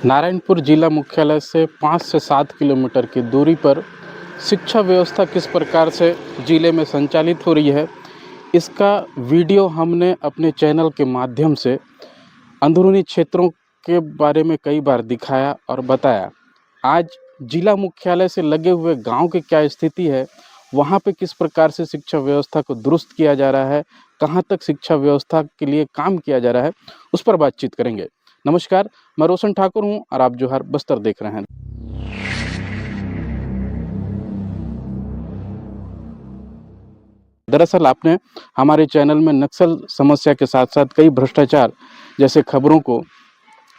नारायणपुर जिला मुख्यालय से 5 से 7 किलोमीटर की दूरी पर शिक्षा व्यवस्था किस प्रकार से जिले में संचालित हो रही है, इसका वीडियो हमने अपने चैनल के माध्यम से अंदरूनी क्षेत्रों के बारे में कई बार दिखाया और बताया। आज जिला मुख्यालय से लगे हुए गांव की क्या स्थिति है, वहां पे किस प्रकार से शिक्षा व्यवस्था को दुरुस्त किया जा रहा है, कहां तक शिक्षा व्यवस्था के लिए काम किया जा रहा है, उस पर बातचीत करेंगे। नमस्कार, मैं रोशन ठाकुर हूं और आप जोहार बस्तर देख रहे हैं। दरअसल आपने हमारे चैनल में नक्सल समस्या के साथ साथ कई भ्रष्टाचार जैसे खबरों को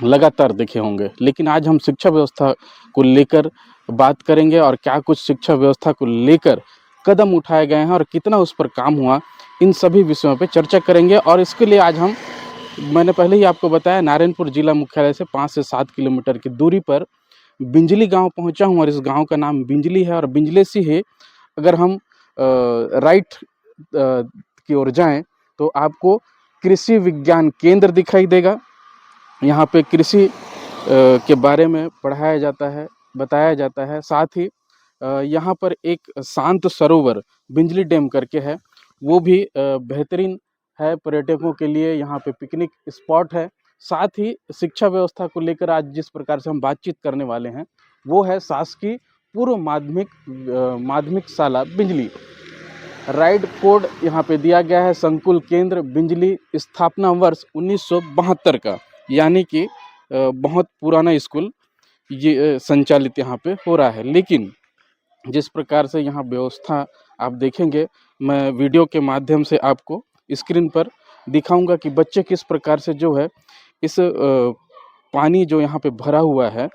लगातार देखे होंगे, लेकिन आज हम शिक्षा व्यवस्था को लेकर बात करेंगे और क्या कुछ शिक्षा व्यवस्था को लेकर कदम उठाए गए हैं और कितना उस पर काम हुआ, इन सभी विषयों पर चर्चा करेंगे। और इसके लिए आज मैंने पहले ही आपको बताया, नारायणपुर जिला मुख्यालय से 5 से 7 किलोमीटर की दूरी पर बिंजली गांव पहुंचा हूं और इस गांव का नाम बिंजली है। और बिंजले से ही अगर हम राइट की ओर जाएं तो आपको कृषि विज्ञान केंद्र दिखाई देगा। यहाँ पे कृषि के बारे में पढ़ाया जाता है, बताया जाता है। साथ ही यहाँ पर एक शांत सरोवर बिंजली डैम करके है, वो भी बेहतरीन है पर्यटकों के लिए। यहाँ पे पिकनिक स्पॉट है। साथ ही शिक्षा व्यवस्था को लेकर आज जिस प्रकार से हम बातचीत करने वाले हैं वो है शासकीय पूर्व माध्यमिक शाला बिंजली। राइड कोड यहाँ पे दिया गया है संकुल केंद्र बिंजली, स्थापना वर्ष 1972 का, यानी कि बहुत पुराना स्कूल ये संचालित यहाँ पे हो रहा है। लेकिन जिस प्रकार से यहाँ व्यवस्था आप देखेंगे, मैं वीडियो के माध्यम से आपको स्क्रीन पर दिखाऊंगा कि बच्चे किस प्रकार से जो है इस पानी जो यहाँ पे भरा हुआ है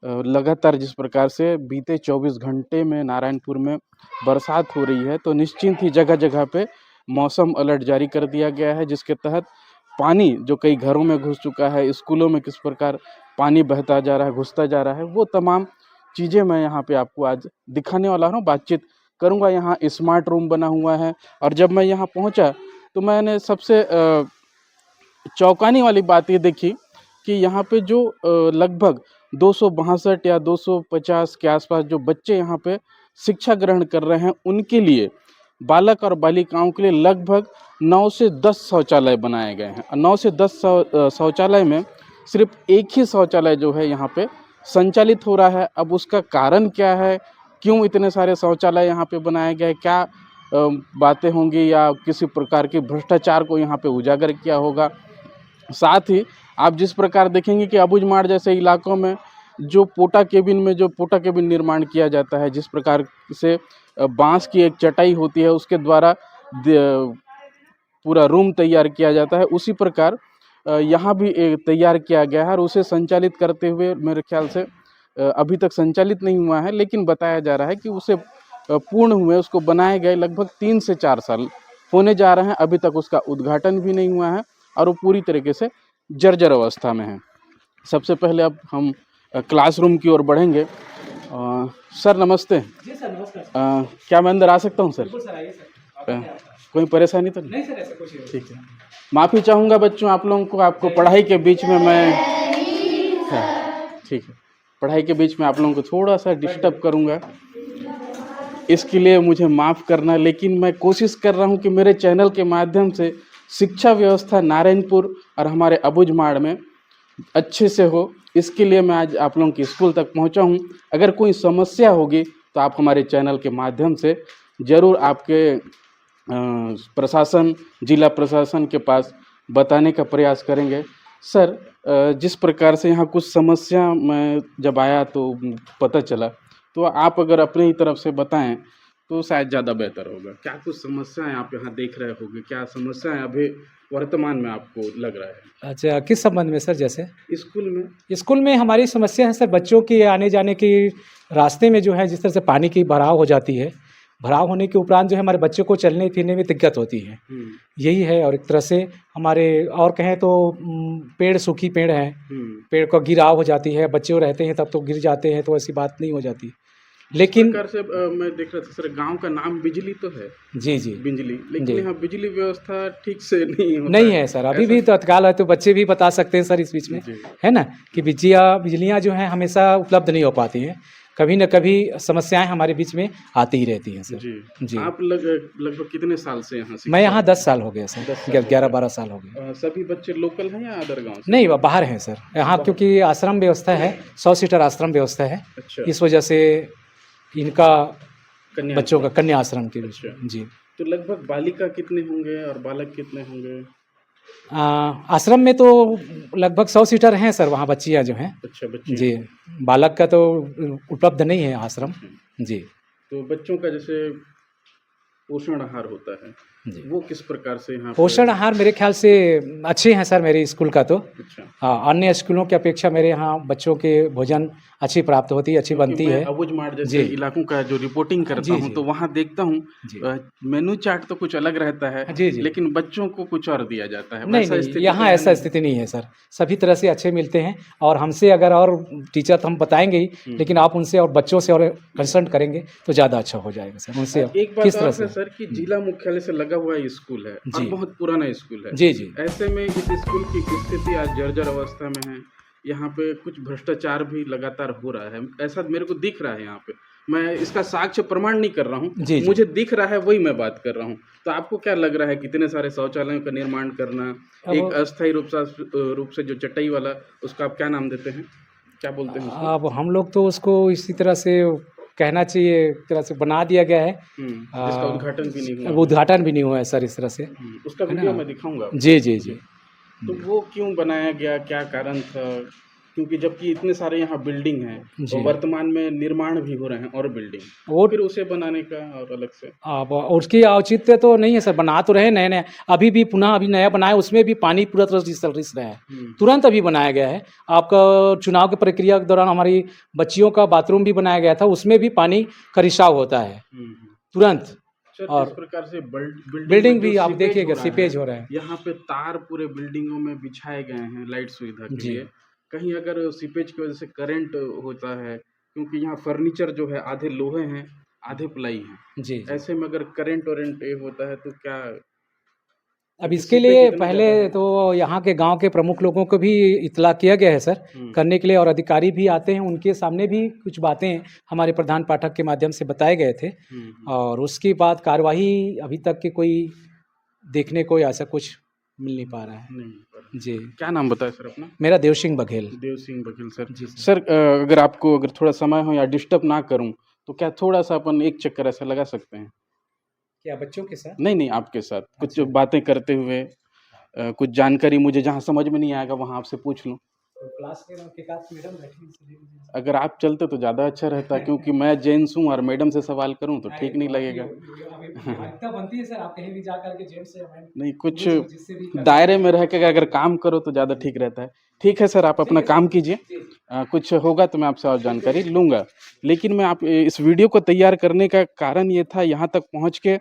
लगातार जिस प्रकार से बीते 24 घंटे में नारायणपुर में बरसात हो रही है, तो निश्चिंत ही जगह जगह पे मौसम अलर्ट जारी कर दिया गया है, जिसके तहत पानी जो कई घरों में घुस चुका है, स्कूलों में किस प्रकार पानी बहता जा रहा है, घुसता जा रहा है, वो तमाम चीज़ें मैं यहाँ पे आपको आज दिखाने वाला हूँ, बातचीत करूँगा। यहाँ स्मार्ट रूम बना हुआ है और जब मैं यहाँ पहुँचा तो मैंने सबसे चौंकाने वाली बात ये देखी कि यहाँ पे जो लगभग 262 या 250 के आसपास जो बच्चे यहाँ पे शिक्षा ग्रहण कर रहे हैं, उनके लिए, बालक और बालिकाओं के लिए लगभग 9 से 10 शौचालय बनाए गए हैं। 9 से 10 शौचालय में सिर्फ एक ही शौचालय जो है यहाँ पे संचालित हो रहा है। अब उसका कारण क्या है, क्यों इतने सारे शौचालय यहाँ पे बनाए गए, क्या बातें होंगी या किसी प्रकार के भ्रष्टाचार को यहाँ पे उजागर किया होगा। साथ ही आप जिस प्रकार देखेंगे कि अबूझमाड़ जैसे इलाकों में जो पोटा केबिन निर्माण किया जाता है, जिस प्रकार से बांस की एक चटाई होती है उसके द्वारा पूरा रूम तैयार किया जाता है, उसी प्रकार यहाँ भी तैयार किया गया है। और उसे संचालित करते हुए मेरे ख्याल से अभी तक संचालित नहीं हुआ है, लेकिन बताया जा रहा है कि उसे पूर्ण हुए, उसको बनाए गए लगभग 3 से 4 साल होने जा रहे हैं। अभी तक उसका उद्घाटन भी नहीं हुआ है और वो पूरी तरीके से जर्जर अवस्था में है। सबसे पहले अब हम क्लासरूम की ओर बढ़ेंगे। सर नमस्ते। जी सर नमस्कार। क्या मैं अंदर आ सकता हूँ सर? बिल्कुल सर, आइए सर। कोई परेशानी तो नहीं सर, ऐसा कुछ नहीं। ठीक है। माफ़ी चाहूँगा बच्चों आप लोगों को, आपको पढ़ाई के बीच में मैं ठीक है, पढ़ाई के बीच में आप लोगों को थोड़ा सा डिस्टर्ब करूँगा, इसके लिए मुझे माफ़ करना। लेकिन मैं कोशिश कर रहा हूँ कि मेरे चैनल के माध्यम से शिक्षा व्यवस्था नारायणपुर और हमारे अबूझमाड़ में अच्छे से हो, इसके लिए मैं आज आप लोगों की स्कूल तक पहुंचा हूं। अगर कोई समस्या होगी तो आप हमारे चैनल के माध्यम से ज़रूर आपके प्रशासन, जिला प्रशासन के पास बताने का प्रयास करेंगे। सर जिस प्रकार से यहाँ कुछ समस्या मैं जब आया तो पता चला, तो आप अगर अपने ही तरफ से बताएं तो शायद ज़्यादा बेहतर होगा। क्या कुछ समस्याएं आप यहाँ देख रहे होंगे, क्या समस्याएं अभी वर्तमान में आपको लग रहा है? अच्छा, किस संबंध में सर? जैसे स्कूल में हमारी समस्या है सर, बच्चों की आने जाने की रास्ते में जो है जिस तरह से पानी की भराव हो जाती है, भराव होने के उपरांत जो है हमारे बच्चों को चलने फिरने में दिक्कत होती है, यही है। और एक तरह से हमारे और कहें तो पेड़, सूखी पेड़ हैं, पेड़ का गिराव हो जाती है, बच्चे रहते हैं तब तो गिर जाते हैं, तो ऐसी बात नहीं हो जाती। लेकिन प्रकार से मैं देख रहा था सर, गांव का नाम बिजली तो है, जी जी बिजली, लेकिन जी यहाँ बिजली व्यवस्था ठीक से नहीं होता नहीं है सर, अभी ऐसा। भी तत्काल है, तो बच्चे भी बता सकते हैं सर इस बीच में, जी है ना, कि बिजलियाँ जो हैं हमेशा उपलब्ध नहीं हो पाती हैं, कभी न कभी समस्याएं हमारे बीच में आती ही रहती हैं सर। जी। जी, आप लगभग कितने साल से यहाँ मैं शिक्षा? यहाँ 10 साल हो गए 10 सर, साल हो 11-12 गए। साल हो गए। सभी बच्चे लोकल हैं या अदर गांव से? नहीं, बाहर हैं सर, यहाँ बाहर। क्योंकि आश्रम व्यवस्था है, 100 सीटर आश्रम व्यवस्था है, अच्छा। इस वजह से इनका कन्या बच्चों का आश्रम। कन्या आश्रम के रूप अच्छा। में जी। तो लगभग बालिका कितने होंगे और बालक कितने होंगे? आश्रम में तो लगभग 100 सीटर हैं सर, वहाँ बच्चियाँ जो हैं। अच्छा, बच्चे जी, हैं। बालक का तो उपलब्ध नहीं है आश्रम। अच्छा। जी, तो बच्चों का जैसे पोषण आहार होता है, जी। वो किस प्रकार से यहाँ पे? पोषण आहार मेरे ख्याल से अच्छे हैं सर मेरे स्कूल का तो। अच्छा। हाँ, अन्य स्कूलों की अपेक्षा मेरे यहाँ बच्चों के भोजन अच्छी प्राप्त होती है, अच्छी क्योंकि बनती मैं है। अबुझ माठ जैसे जी। इलाकों का जो रिपोर्टिंग करता जी, हूँ, जी। तो वहाँ देखता हूँ जी। मेनू चार्ट तो कुछ अलग रहता है, जी, जी। लेकिन बच्चों को कुछ और दिया जाता है। नहीं, वैसा नहीं, स्थिति तो यहाँ यहाँ ऐसा नहीं? स्थिति नहीं है सर। सभी तरह से अच्छे मिलते हैं, और हमसे अगर और टीचर तो हम बताएँगे ही, लेकिन आप उनसे और बच्चों से और कंसल्ट करेंगे तो ज़्यादा अच्छा हो जाएगा सर। उनसे एक बात किस तरह और से? है सर कि जी। जिला मुख्यालय से लगा हुआ ये स्कूल है और जी। बहुत पुराना स्कूल है। जी, जी। ऐसे में इस स्कूल की स्थिति आज जर्जर अवस्था में है। यहाँ पे कुछ भ्रष्टाचार भी लगातार हो रहा है, ऐसा मेरे को दिख रहा है यहाँ पे। मैं इसका साक्ष्य प्रमाण नहीं कर रहा हूँ, जी, जी। मुझे दिख रहा है, वही मैं बात कर रहा हूँ। तो आपको क्या लग रहा है कितने सारे शौचालयों का निर्माण करना, एक अब अस्थायी रूप से जो चटाई वाला, उसका आप क्या नाम देते हैं? क्या बोलते हैं उसको? अब हम लोग तो उसको इसी तरह से कहना चाहिए, एक तरह से बना दिया गया है। जिसका उद्घाटन भी नहीं हुआ वो है। उद्घाटन भी नहीं हुआ है सर इस तरह से, उसका है वीडियो ना? मैं दिखाऊँगा आपको। जी, जी, जी। जी। तो वो क्यों बनाया गया, क्या कारण था? क्योंकि जबकि इतने सारे यहाँ बिल्डिंग हैं और जी। वर्तमान में निर्माण भी हो रहे हैं और बिल्डिंग, वो फिर उसे बनाने का और अलग से? अब उसकी औचित्य तो नहीं है सर, बना तो रहे नए-नए, अभी भी पुनः अभी नया बनाया, उसमें भी पानी पूरा तरह से रिस रहा है। तुरंत अभी बनाया गया है। आपका चुनाव की प्रक्रिया के दौरान हमारी बच्चियों का बाथरूम भी बनाया गया था, उसमें भी पानी का रिसाव होता है, तुरंत। सर, और जिस प्रकार से बिल्डिंग में बिल्डिंग जो भी आप सीपेज देखिएगा, हो रहा है, सीपेज हो रहा है। यहाँ पे तार पूरे बिल्डिंगों में बिछाए गए हैं लाइट सुविधा के जी। लिए। कहीं अगर सीपेज की वजह से करंट होता है, क्योंकि यहाँ फर्नीचर जो है आधे लोहे हैं, आधे प्लाई हैं। जी, जी। ऐसे में अगर करंट वरेंट ये होता है तो क्या? अब क्योंकि इसके सीपेज लिए इतने पहले ज़्यादा हैं। तो यहाँ के गाँव के प्रमुख लोगों को भी इत्तला किया गया है सर, करने के लिए, और अधिकारी भी आते हैं, उनके सामने भी कुछ बातें हमारे प्रधान पाठक के माध्यम से बताए गए थे, और उसके बाद कार्यवाही अभी तक की कोई देखने को ऐसा कुछ मिल नहीं पा रहा है। नहीं पर जी, क्या नाम बताया सर अपना? मेरा देव सिंह बघेल। देव सिंह बघेल सर। जी सर। सर, अगर आपको अगर थोड़ा समय हो या डिस्टर्ब ना करूं, तो क्या थोड़ा सा अपन एक चक्कर ऐसा लगा सकते हैं? क्या बच्चों के साथ? नहीं, नहीं, आपके साथ कुछ अच्छा। बातें करते हुए, कुछ जानकारी मुझे जहाँ समझ में नहीं आएगा वहाँ आपसे पूछ लूँ। तो क्लास में के साथ मैडम बैठी हैं, इसलिए मुझे- अगर आप चलते तो ज़्यादा अच्छा रहता, क्योंकि मैं जेंट्स हूँ और मैडम से सवाल करूँ तो ठीक नहीं लगेगा। आवश्यकता बनती है सर, आप कहीं भी जा करके जेंट्स से नहीं, कुछ जिससे भी करना दायरे में रह के अगर काम करो तो ज़्यादा ठीक रहता है। ठीक है सर, आप अपना काम कीजिए। कुछ होगा तो मैं आपसे और जानकारी लूँगा। लेकिन मैं इस वीडियो को तैयार करने का कारण ये था, यहाँ तक पहुँच के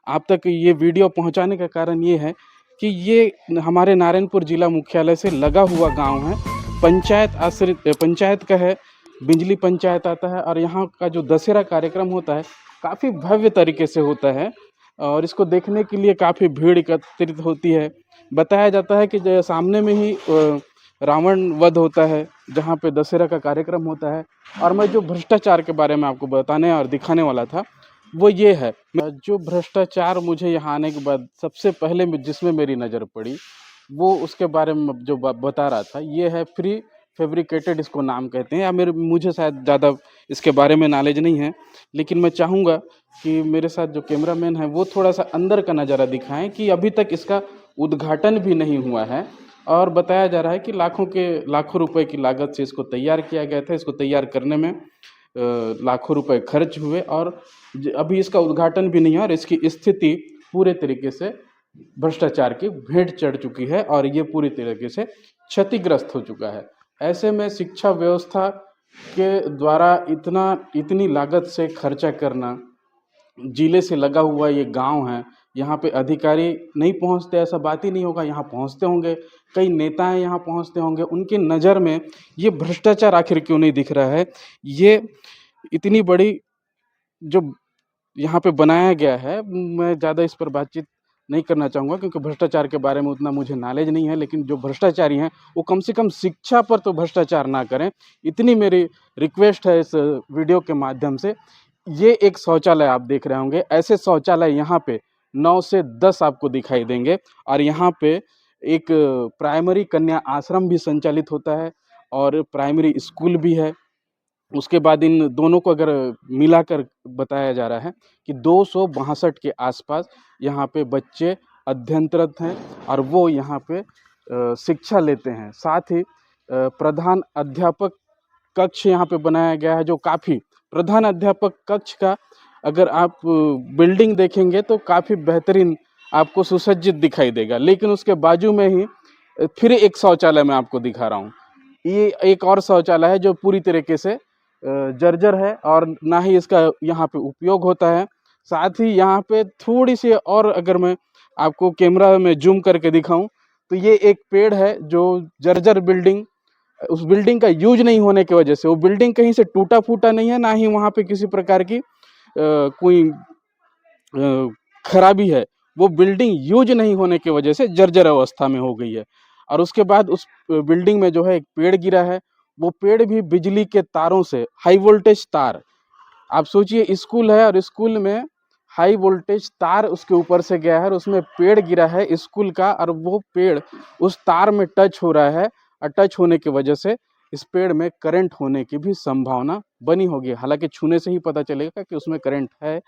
आप तक ये वीडियो पहुँचाने का कारण ये है कि ये हमारे नारायणपुर जिला मुख्यालय से लगा हुआ गाँव है। पंचायत का है, बिजली पंचायत आता है, और यहाँ का जो दशहरा कार्यक्रम होता है काफ़ी भव्य तरीके से होता है, और इसको देखने के लिए काफ़ी भीड़ एकत्रित होती है। बताया जाता है कि जो सामने में ही रावण वध होता है, जहाँ पे दशहरा का कार्यक्रम होता है। और मैं जो भ्रष्टाचार के बारे में आपको बताने और दिखाने वाला था, वो ये है। जो भ्रष्टाचार मुझे यहाँ आने के बाद सबसे पहले जिसमें मेरी नज़र पड़ी, वो उसके बारे में जो बता रहा था, ये है प्री फैब्रिकेटेड, इसको नाम कहते हैं, या मुझे शायद ज़्यादा इसके बारे में नॉलेज नहीं है, लेकिन मैं चाहूँगा कि मेरे साथ जो कैमरामैन है वो थोड़ा सा अंदर का नज़ारा दिखाएं कि अभी तक इसका उद्घाटन भी नहीं हुआ है, और बताया जा रहा है कि लाखों रुपए की लागत से इसको तैयार किया गया था। इसको तैयार करने में लाखों रुपए खर्च हुए, और अभी इसका उद्घाटन भी नहीं है, और इसकी स्थिति पूरे तरीके से भ्रष्टाचार की भेंट चढ़ चुकी है, और ये पूरी तरीके से क्षतिग्रस्त हो चुका है। ऐसे में शिक्षा व्यवस्था के द्वारा इतनी लागत से खर्चा करना, जिले से लगा हुआ ये गांव है, यहाँ पे अधिकारी नहीं पहुँचते ऐसा बात ही नहीं होगा, यहाँ पहुँचते होंगे, कई नेताएं यहाँ पहुँचते होंगे, उनकी नज़र में ये भ्रष्टाचार आखिर क्यों नहीं दिख रहा है? ये इतनी बड़ी जो यहाँ पे बनाया गया है, मैं ज़्यादा इस पर बातचीत नहीं करना चाहूँगा क्योंकि भ्रष्टाचार के बारे में उतना मुझे नॉलेज नहीं है। लेकिन जो भ्रष्टाचारी हैं वो कम से कम शिक्षा पर तो भ्रष्टाचार ना करें, इतनी मेरी रिक्वेस्ट है इस वीडियो के माध्यम से। ये एक शौचालय आप देख रहे होंगे, ऐसे शौचालय यहाँ पे 9 से 10 आपको दिखाई देंगे। और यहाँ पे एक प्राइमरी कन्या आश्रम भी संचालित होता है और प्राइमरी स्कूल भी है। उसके बाद इन दोनों को अगर मिलाकर बताया जा रहा है कि 262 के आसपास यहाँ पे बच्चे अध्ययनरत हैं और वो यहाँ पे शिक्षा लेते हैं। साथ ही प्रधान अध्यापक कक्ष यहाँ पे बनाया गया है, जो काफ़ी प्रधान अध्यापक कक्ष का अगर आप बिल्डिंग देखेंगे तो काफ़ी बेहतरीन आपको सुसज्जित दिखाई देगा। लेकिन उसके बाजू में ही फिर एक शौचालय मैं आपको दिखा रहा हूँ। ये एक और शौचालय है जो पूरी तरीके से जर्जर है और ना ही इसका यहाँ पे उपयोग होता है। साथ ही यहाँ पे थोड़ी सी और अगर मैं आपको कैमरा में जूम करके दिखाऊं तो ये एक पेड़ है जो जर्जर बिल्डिंग, उस बिल्डिंग का यूज नहीं होने की वजह से, वो बिल्डिंग कहीं से टूटा फूटा नहीं है, ना ही वहाँ पे किसी प्रकार की कोई खराबी है। वो बिल्डिंग यूज नहीं होने की वजह से जर्जर अवस्था में हो गई है। और उसके बाद उस बिल्डिंग में जो है एक पेड़ गिरा है, वो पेड़ भी बिजली के तारों से, हाई वोल्टेज तार, आप सोचिए स्कूल है और स्कूल में हाई वोल्टेज तार उसके ऊपर से गया है और उसमें पेड़ गिरा है स्कूल का, और वो पेड़ उस तार में टच हो रहा है और टच होने की वजह से इस पेड़ में करंट होने की भी संभावना बनी होगी। हालांकि छूने से ही पता चलेगा कि उसमें करंट है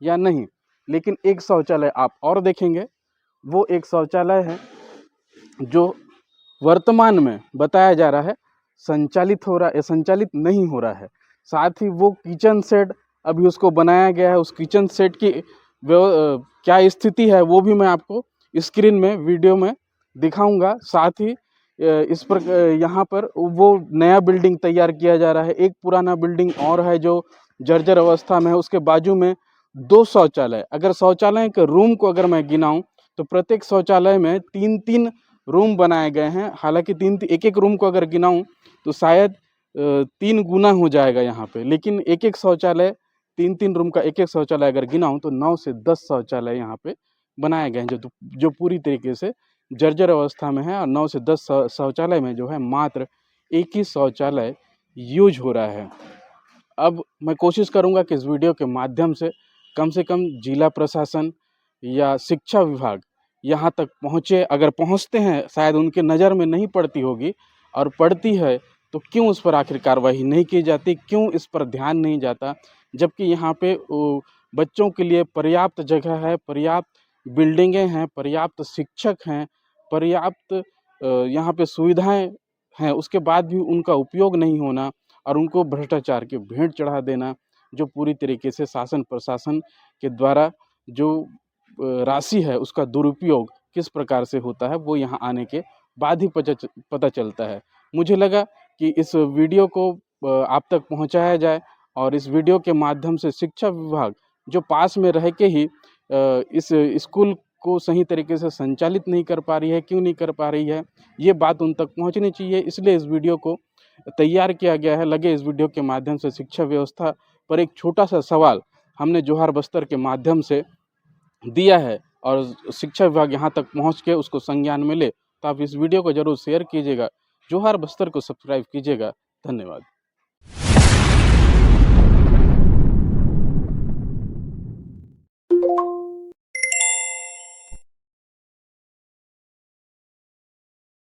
या नहीं। लेकिन एक शौचालय आप और देखेंगे, वो एक शौचालय है जो वर्तमान में बताया जा रहा है संचालित हो रहा है, संचालित नहीं हो रहा है। साथ ही वो किचन सेट अभी उसको बनाया गया है, उस किचन सेट की क्या स्थिति है वो भी मैं आपको स्क्रीन में वीडियो में दिखाऊंगा। साथ ही इस पर यहाँ पर वो नया बिल्डिंग तैयार किया जा रहा है, एक पुराना बिल्डिंग और है जो जर्जर अवस्था में है। उसके बाजू में 2 शौचालय, अगर शौचालय के रूम को अगर मैं गिनाऊं तो प्रत्येक शौचालय में 3-3 रूम बनाए गए हैं। हालांकि एक एक रूम को अगर गिनाऊं तो शायद 3 गुना हो जाएगा यहाँ पे, लेकिन एक एक शौचालय 3-3 रूम का एक एक शौचालय अगर गिनाऊं तो 9 से 10 शौचालय यहाँ पे बनाए गए हैं जो पूरी तरीके से जर्जर अवस्था में है। और 9 से 10 शौचालय में जो है मात्र एक ही शौचालय यूज हो रहा है। अब मैं कोशिश करूंगा कि इस वीडियो के माध्यम से कम जिला प्रशासन या शिक्षा विभाग यहाँ तक पहुँचे। अगर पहुँचते हैं, शायद उनके नज़र में नहीं पड़ती होगी, और पड़ती है तो क्यों उस पर आखिर कार्रवाई नहीं की जाती, क्यों इस पर ध्यान नहीं जाता, जबकि यहाँ पे बच्चों के लिए पर्याप्त जगह है, पर्याप्त बिल्डिंगें हैं, पर्याप्त शिक्षक हैं, पर्याप्त यहाँ पे सुविधाएं हैं, उसके बाद भी उनका उपयोग नहीं होना और उनको भ्रष्टाचार के भेंट चढ़ा देना, जो पूरी तरीके से शासन प्रशासन के द्वारा जो राशि है उसका दुरुपयोग किस प्रकार से होता है वो यहाँ आने के बाद ही पता चलता है। मुझे लगा कि इस वीडियो को आप तक पहुँचाया जाए और इस वीडियो के माध्यम से शिक्षा विभाग जो पास में रह के ही इस स्कूल को सही तरीके से संचालित नहीं कर पा रही है, क्यों नहीं कर पा रही है, ये बात उन तक पहुँचनी चाहिए। इसलिए इस वीडियो को तैयार किया गया है। लगे इस वीडियो के माध्यम से शिक्षा व्यवस्था पर एक छोटा सा सवाल हमने जोहार बस्तर के माध्यम से दिया है और शिक्षा विभाग यहाँ तक पहुँच के उसको संज्ञान में ले, तो आप इस वीडियो को जरूर शेयर कीजिएगा, जोहार बस्तर को सब्सक्राइब कीजिएगा। धन्यवाद।